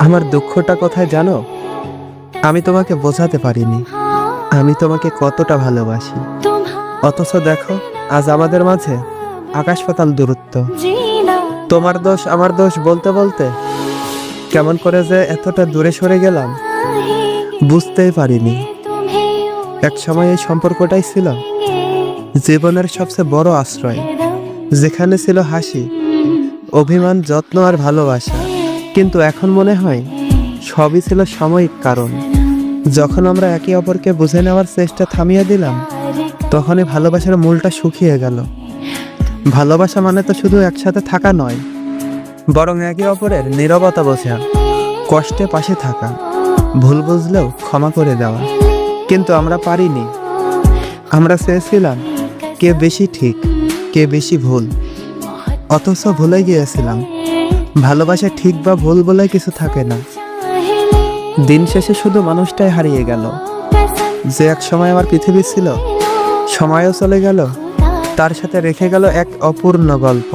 আমার দুঃখটা কোথায় জানো? আমি তোমাকে বোঝাতে পারিনি আমি তোমাকে কতটা ভালোবাসি। অথচ দেখো, আজ আমাদের মাঝে আকাশ পাতাল দূরত্ব। তোমার দোষ আমার দোষ বলতে বলতে কেমন করে যে এতটা দূরে সরে গেলাম বুঝতেই পারিনি। এক সময় এই সম্পর্কটাই ছিল জীবনের সবচেয়ে বড় আশ্রয়, যেখানে ছিল হাসি, অভিমান, যত্ন আর ভালোবাসা। কিন্তু এখন মনে হয় সবই ছিল সাময়িক কারণ। যখন আমরা একে অপরকে বুঝে নেওয়ার চেষ্টা থামিয়ে দিলাম, তখনই ভালোবাসার মূলটা শুকিয়ে গেল। ভালোবাসা মানে তো শুধু একসাথে থাকা নয়, বরং একে অপরের নীরবতা বোঝা, কষ্টে পাশে থাকা, ভুল বুঝলেও ক্ষমা করে দেওয়া। কিন্তু আমরা পারিনি। আমরা চেয়েছিলাম কে বেশি ঠিক, কে বেশি ভুল। অথচ ভুলে গিয়েছিলাম ভালোবাসা ঠিক বা ভুল বলে কিছু থাকে না। দিন শেষে শুধু মানুষটাই হারিয়ে গেল যে এক সময় আমার পৃথিবী ছিল। সময়ও চলে গেল, তার সাথে রেখে গেল এক অপূর্ণ গল্প।